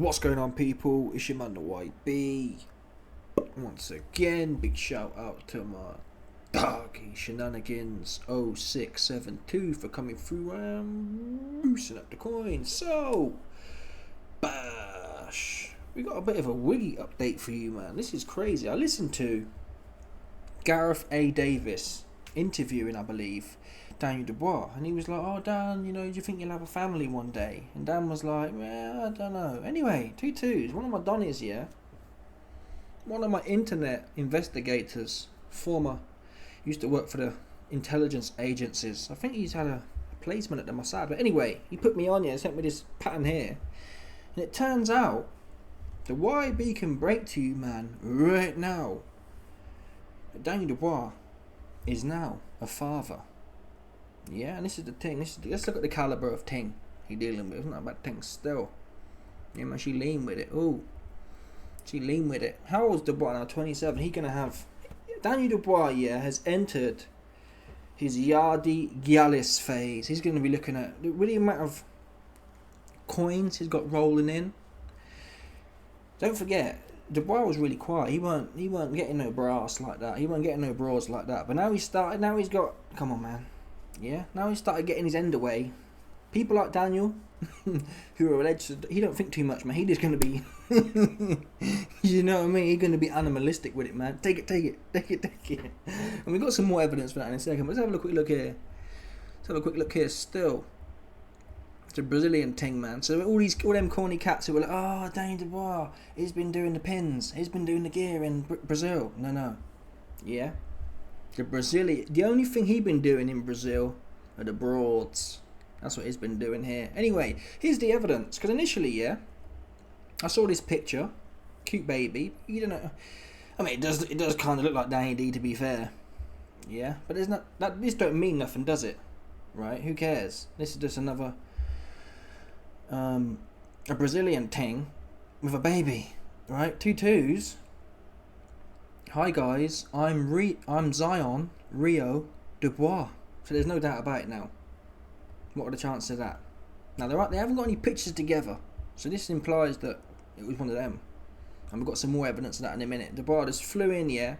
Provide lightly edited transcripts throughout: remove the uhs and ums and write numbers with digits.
What's going on, people? It's your man the YB. Once again, big shout out to my doggy shenanigans 0672 for coming through and boosting up the coins. So, bash. We got a bit of a wiggy update for you, man. This is crazy. I listened to Gareth A. Davis interviewing, I believe, Daniel Dubois, and he was like, "Oh, Dan, do you think you'll have a family one day?" And Dan was like, "Well, I don't know." Anyway, 2-2s. One of my Donnies, one of my internet investigators, former, used to work for the intelligence agencies. I think he's had a placement at the Mossad. But anyway, he put me on here and sent me this pattern here. And it turns out the YB can break to you, man, right now, that Daniel Dubois is now a father. Yeah, and this is the thing. Let's look at the caliber of thing he dealing with. It's not about thing still. Yeah, man, she lean with it. Ooh, she lean with it. How old's Dubois now? 27. He gonna have Daniel Dubois. Yeah, has entered his Yardi Gyalis phase. He's gonna be looking at with the amount of coins he's got rolling in. Don't forget, Dubois was really quiet. He weren't getting no brass like that. He weren't getting no bras like that. But now he's started. Now he's got. Come on, man. Yeah, now he started getting his end away. People like Daniel, who are alleged to, he don't think too much, man. He just going to be, you know what I mean? He's going to be animalistic with it, man. Take it. And we got some more evidence for that in a second. But let's have a quick look here. Still, it's a Brazilian thing, man. So all them corny cats who were like, "Oh, Daniel Dubois, he's been doing the pins, he's been doing the gear in Brazil." No, yeah. The only thing he's been doing in Brazil are the broads. That's what he's been doing here. Anyway, here's the evidence. Because initially, I saw this picture, cute baby. You don't know. I mean, it does kind of look like Danny D, to be fair. Yeah, but there's not that. This don't mean nothing, does it? Right? Who cares? This is just another a Brazilian thing with a baby. Right? 2-2s. Hi guys, I'm Zion Rio Dubois. So there's no doubt about it now. What are the chances of that? Now they haven't got any pictures together, so this implies that it was one of them. And we've got some more evidence of that in a minute. Dubois just flew in, He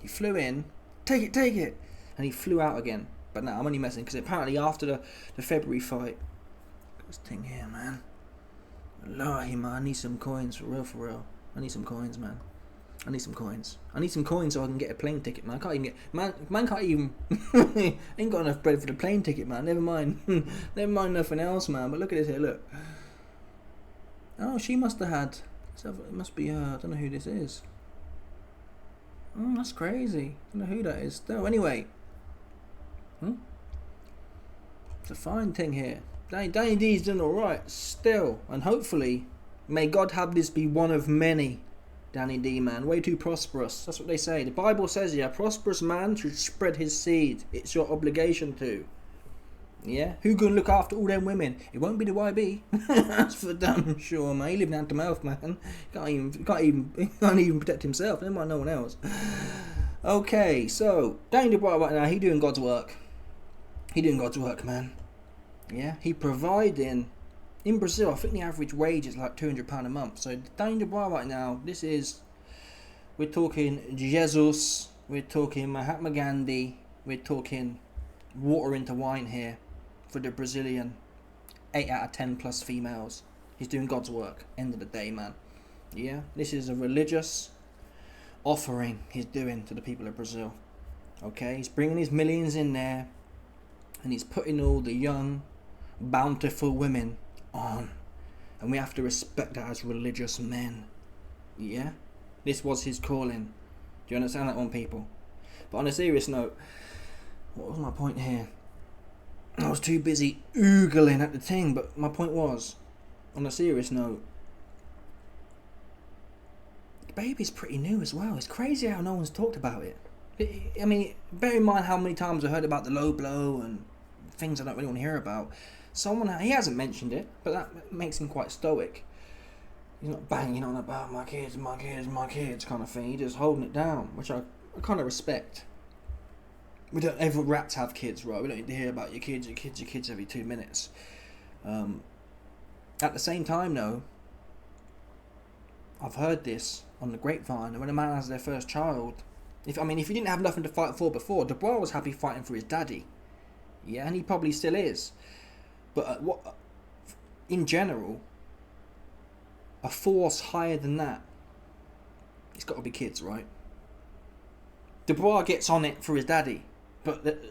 flew in, take it, and he flew out again. But no, I'm only messing because apparently after the February fight, this thing here, man. Wallahi, man, I need some coins for real. I need some coins, man. I need some coins so I can get a plane ticket, man. I can't even get man can't even ain't got enough bread for the plane ticket, man. Never mind nothing else, man. But look at this here, look. Oh, she must have had. It must be her. I don't know who this is. Oh, that's crazy. I don't know who that is. Still, anyway. It's a fine thing here. Danny D's doing alright still, and hopefully, may God have this be one of many. Danny D, man, way too prosperous. That's what they say. The Bible says, a prosperous man should spread his seed. It's your obligation to. Yeah? Who gonna look after all them women? It won't be the YB. That's for damn sure, man. He living hand to mouth, man. Can't even protect himself. Never mind no one else. Okay, so Daniel Dubois right now, he doing God's work. Man. Yeah? He providing. In Brazil, I think the average wage is like £200 a month. So Daniel Dubois right now, we're talking Jesus, we're talking Mahatma Gandhi, we're talking water into wine here for the Brazilian 8 out of 10 plus females. He's doing God's work, end of the day, man. Yeah, this is a religious offering he's doing to the people of Brazil. Okay, he's bringing his millions in there and he's putting all the young, bountiful women on, and we have to respect that as religious men. Yeah, this was his calling. Do you understand that one, people? But on a serious note, what was my point here? I was too busy oogling at the thing, but my point was, on a serious note, the baby's pretty new as well. It's crazy how no one's talked about it. I mean, bear in mind how many times I heard about the low blow and things I don't really want to hear about. He hasn't mentioned it, but that makes him quite stoic. He's not banging on about my kids kind of thing. He's just holding it down, which I kind of respect. We don't ever rats have kids, right? We don't need to hear about your kids every 2 minutes. At the same time, though, I've heard this on the grapevine, and when a man has their first child, if you didn't have nothing to fight for before, Dubois was happy fighting for his daddy. Yeah, and he probably still is. But in general, a force higher than that, it's got to be kids, right? Dubois gets on it for his daddy, but the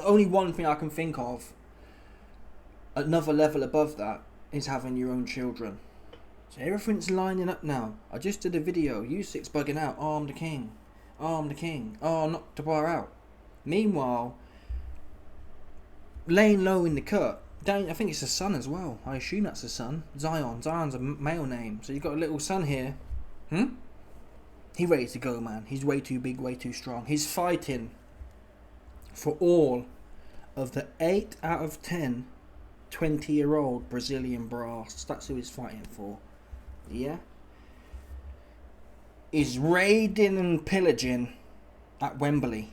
only one thing I can think of, another level above that, is having your own children. So everything's lining up now. I just did a video, U6 bugging out, oh, I'm the king, oh, I'm the king, oh, knock Dubois out. Meanwhile, laying low in the cut, I think it's a son as well. I assume that's a son. Zion's a male name. So you've got a little son here. He's ready to go, man. He's way too big, way too strong. He's fighting for all of the 8 out of 10 20-year-old Brazilian brass. That's who he's fighting for. Yeah? He's raiding and pillaging at Wembley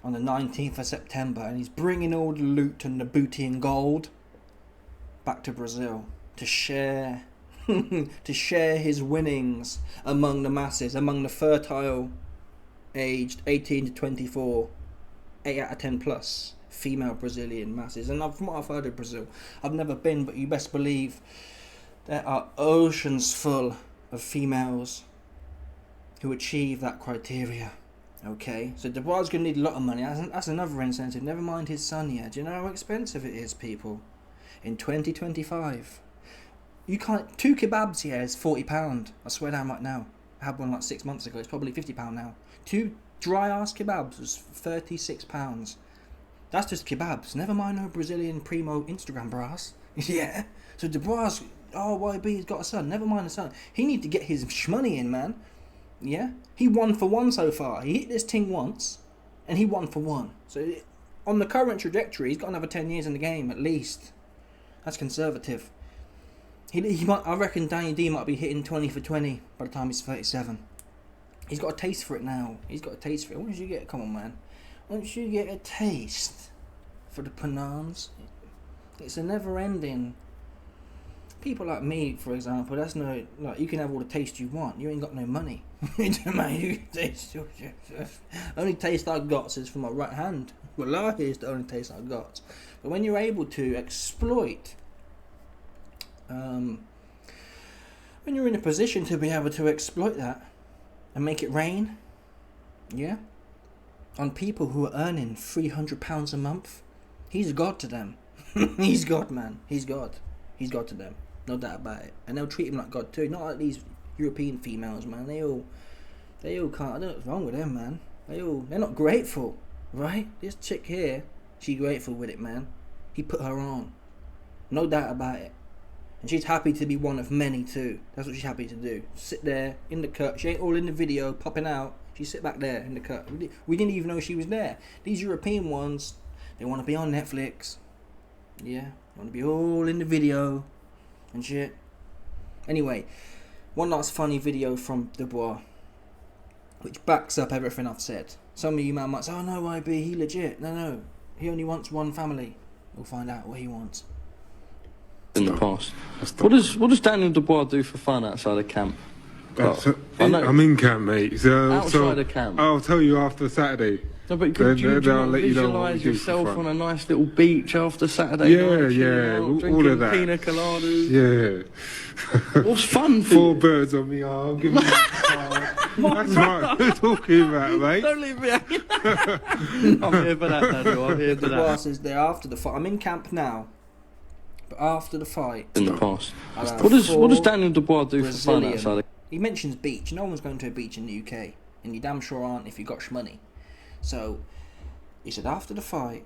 on the 19th of September, and he's bringing all the loot and the booty and gold back to Brazil to share to share his winnings among the masses, among the fertile aged 18 to 24, 8 out of 10 plus female Brazilian masses. And from what I've heard of Brazil, I've never been, but you best believe there are oceans full of females who achieve that criteria. Okay, so Dubois is going to need a lot of money. That's another incentive. Never mind his son yet. Do you know how expensive it is, people? In 2025, you can't. 2 kebabs here is £40. I swear down right now. I had one like 6 months ago. It's probably £50 now. 2 dry ass kebabs was £36. That's just kebabs. Never mind no Brazilian primo Instagram brass. Yeah. So Dubois, YB's got a son. Never mind the son. He need to get his shmoney in, man. Yeah, he won for one so far. He hit this thing once, and he won for one. So, on the current trajectory, he's got another 10 years in the game at least. That's conservative. He might. I reckon Danny D might be hitting 20 for 20 by the time he's 37. He's got a taste for it now. He's got a taste for it. Once you get, come on, man. Once you get a taste for the panans, it's a never-ending. People like me, for example, that's no, like, you can have all the taste you want. You ain't got no money. Only taste I got is from my right hand. Wallahi is the only taste I got. But when you're able to exploit, when you're in a position to be able to exploit that and make it rain, yeah, on people who are earning £300 a month, he's God to them. He's God, man. He's God. He's God to them. No doubt about it. And they'll treat him like God too. Not like these European females, man. They all can't. I don't know what's wrong with them, man. They're not grateful, right? This chick here, she's grateful with it, man. He put her on. No doubt about it. And she's happy to be one of many too. That's what she's happy to do. Sit there in the cut. She ain't all in the video popping out. She sit back there in the cut. We didn't even know she was there. These European ones, they want to be on Netflix. Yeah, want to be all in the video and shit. Anyway, one last funny video from Dubois, which backs up everything I've said. Some of you man might say, oh no, YB, he legit. No, he only wants one family. We'll find out what he wants. In the past. What does Daniel Dubois do for fun outside of camp? I'm in camp, mate. Outside of camp. I'll tell you after Saturday. No, but could you visualise yourself on a nice little beach after Saturday night? Yeah, all of that. Pina coladas. Yeah. What's fun for 4 birds on me arm. Give me that's what we're talking about, mate. Don't leave me hanging. I'm here for that, Daniel. I'm here for that. Dubois says they're after the fight. I'm in camp now. But after the fight... In the past. What does Daniel Dubois do for fun outside of... He mentions beach. No one's going to a beach in the UK. And you damn sure aren't if you got shmoney. So, he said, after the fight,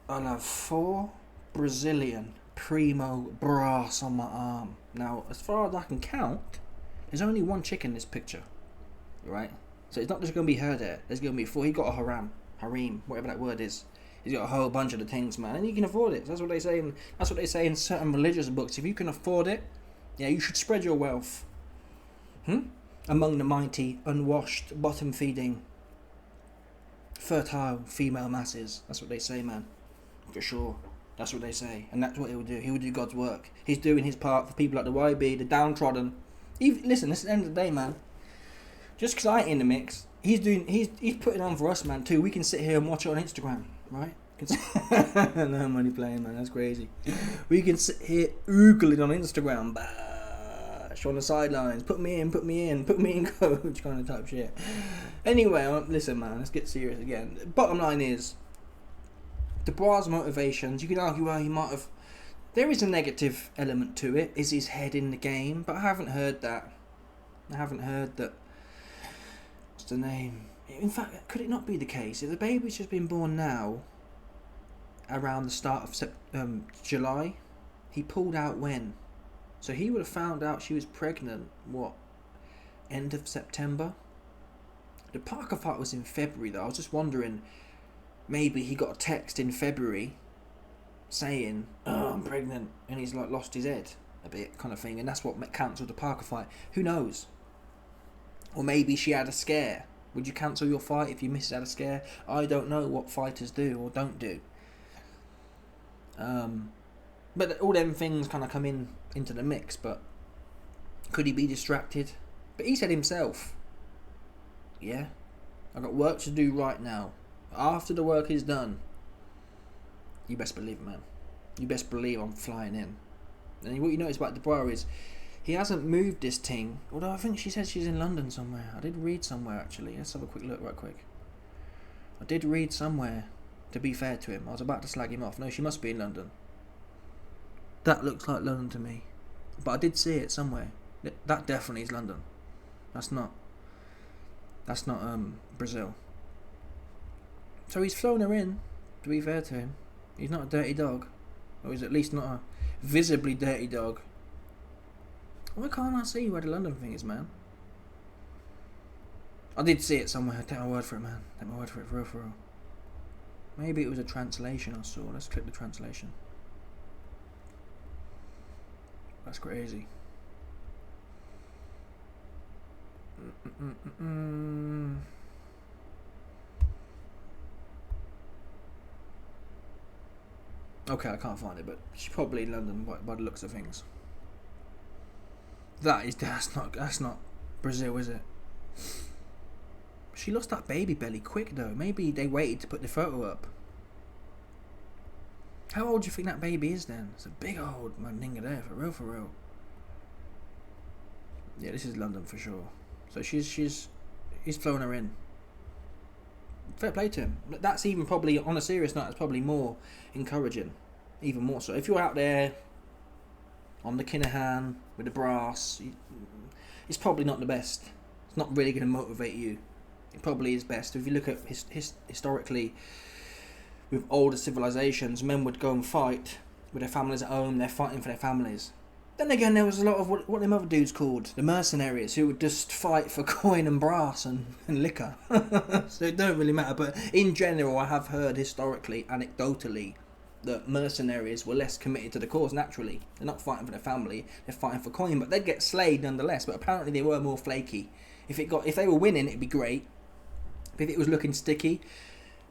I'll have 4 Brazilian primo brass on my arm. Now, as far as I can count, there's only one chick in this picture. Right? So it's not just going to be her there. There's going to be 4. He got a harem, whatever that word is. He's got a whole bunch of the things, man. And you can afford it. That's what they say in certain religious books. If you can afford it, yeah, you should spread your wealth. Among the mighty, unwashed, bottom-feeding, fertile female masses. That's what they say, man. For sure. That's what they say. And that's what he will do. He will do God's work. He's doing his part for people like the YB, the downtrodden, Listen, this is the end of the day, man. Just because I ain't in the mix, he's putting on for us, man, too. We can sit here and watch it on Instagram, right? No money playing, man. That's crazy. We can sit here oogling on Instagram, bash on the sidelines. Put me in, coach, kind of type shit. Anyway, listen, man. Let's get serious again. Bottom line is, Dubois' motivations. You can argue, well, he might have. There is a negative element to it. Is his head in the game? But I haven't heard that. What's the name? In fact, could it not be the case if the baby's just been born now? Around the start of July, he pulled out when? So he would have found out she was pregnant, what, end of September? The Parker fight was in February though. I was just wondering, maybe he got a text in February saying, oh, I'm pregnant, and he's like lost his head a bit kind of thing, and that's what cancelled the Parker fight. Who knows? Or maybe she had a scare. Would you cancel your fight if your missus had a scare? I don't know what fighters do or don't do. But all them things kind of come into the mix. But could he be distracted? But he said himself, yeah, I got work to do right now. After the work is done, you best believe, man. You best believe I'm flying in. And what you notice about Dubois is he hasn't moved this thing. Although I think she said she's in London somewhere. I did read somewhere actually. Let's have a quick look right quick. I did read somewhere. To be fair to him, I was about to slag him off. No, she must be in London. That looks like London to me. But I did see it somewhere. That definitely is London. That's not Brazil. So he's flown her in, to be fair to him. He's not a dirty dog. Or he's at least not a visibly dirty dog. Why can't I see where the London thing is, man? I did see it somewhere. Take my word for it, man. Take my word for it, for real. Maybe it was a translation I saw. Let's click the translation. That's crazy. Okay, I can't find it, but she's probably in London by the looks of things. That's not Brazil, is it? She lost that baby belly quick though. Maybe they waited to put the photo up. How old do you think that baby is then? It's a big old mandinga there, for real. Yeah, this is London for sure. So he's flown her in. Fair play to him. That's even probably, on a serious note, that's probably more encouraging. Even more so. If you're out there on the Kinahan with the brass, it's probably not the best. It's not really going to motivate you. It probably is best. If you look at historically, with older civilizations, men would go and fight with their families at home. They're fighting for their families. Then again, there was a lot of what them other dudes called the mercenaries, who would just fight for coin and brass and liquor. So it don't really matter. But in general, I have heard historically, anecdotally, that mercenaries were less committed to the cause naturally. They're not fighting for their family, they're fighting for coin, but they'd get slayed nonetheless. But apparently they were more flaky. If they were winning, it'd be great. But if it was looking sticky,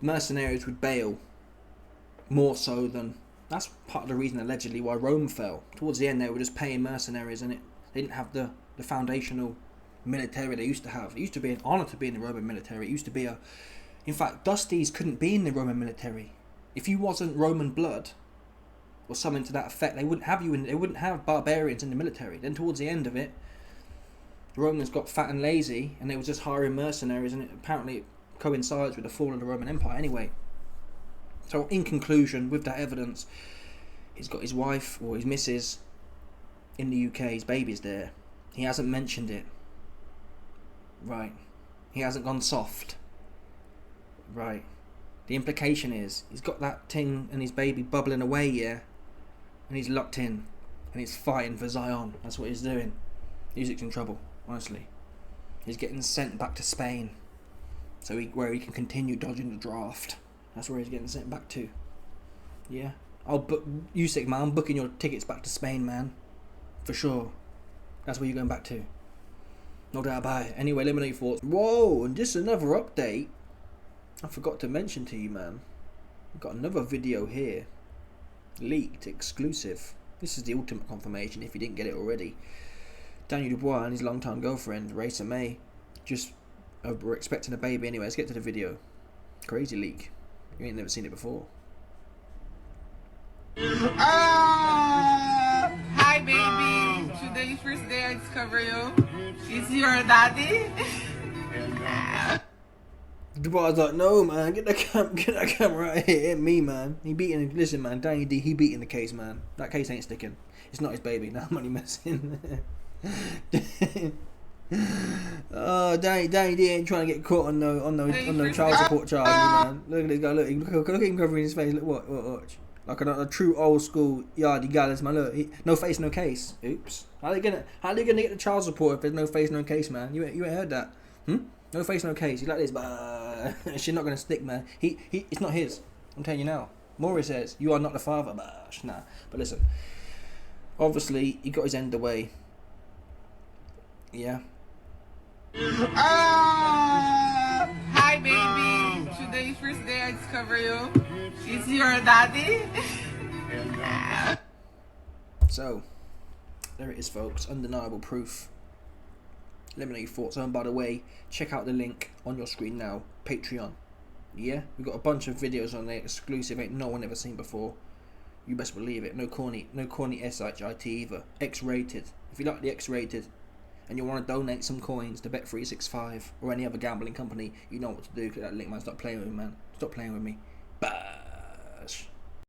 mercenaries would bail more so than. That's part of the reason allegedly why Rome fell. Towards the end they were just paying mercenaries, and they didn't have the foundational military they used to have. It used to be an honour to be in the Roman military. It used to be in fact, Dusties couldn't be in the Roman military. If you wasn't Roman blood or something to that effect, they wouldn't have you in. They wouldn't have barbarians in the military. Then towards the end of it, the Romans got fat and lazy, and they were just hiring mercenaries, and it coincides with the fall of the Roman Empire anyway. So in conclusion, with that evidence, he's got his wife or his missus in the UK, his baby's there. He hasn't mentioned it. Right. He hasn't gone soft. Right. The implication is, he's got that thing and his baby bubbling away, yeah? And he's locked in. And he's fighting for Zion. That's what he's doing. Music's in trouble, honestly. He's getting sent back to Spain. So where he can continue dodging the draft. That's where he's getting sent back to. Yeah. I'll book Usyk, man. I'm booking your tickets back to Spain, man. For sure. That's where you're going back to. No doubt about it. Anyway, let me know your thoughts. Whoa, and just another update. I forgot to mention to you, man. I've got another video here. Leaked, exclusive. This is the ultimate confirmation if you didn't get it already. Daniel Dubois and his longtime girlfriend, Raisa May, just were expecting a baby anyway. Let's get to the video. Crazy leak. You ain't never seen it before. Hi baby, today's first day I discover you. Is your daddy? Dubois was like, no man, get that camera right here, it ain't me man. Listen man, Danny D, he beating the case man. That case ain't sticking. It's not his baby, now I'm only messing. Oh, Danny D ain't trying to get caught on no child support charges, man. Look at this guy, look at him covering his face, look, watch. Like a true old school yardie gallus, man. Look, no face, no case. Oops. How they gonna get the child support if there's no face, no case, man? You ain't heard that? No face, no case. He's like this, but she's not gonna stick, man. It's not his. I'm telling you now. Maurice says you are not the father, but nah. But listen, obviously he got his end away. Yeah. Hi baby, today's first day I discover you. Is your daddy? So, there it is, folks. Undeniable proof. Let me know your thoughts. And by the way, check out the link on your screen now. Patreon. Yeah? We've got a bunch of videos on there, exclusive, ain't no one ever seen before. You best believe it. No corny SHIT either. X-rated. If you like the X-rated and you want to donate some coins to Bet365 or any other gambling company, you know what to do. Click that link, man. Stop playing with me, man. Stop playing with me. Bash.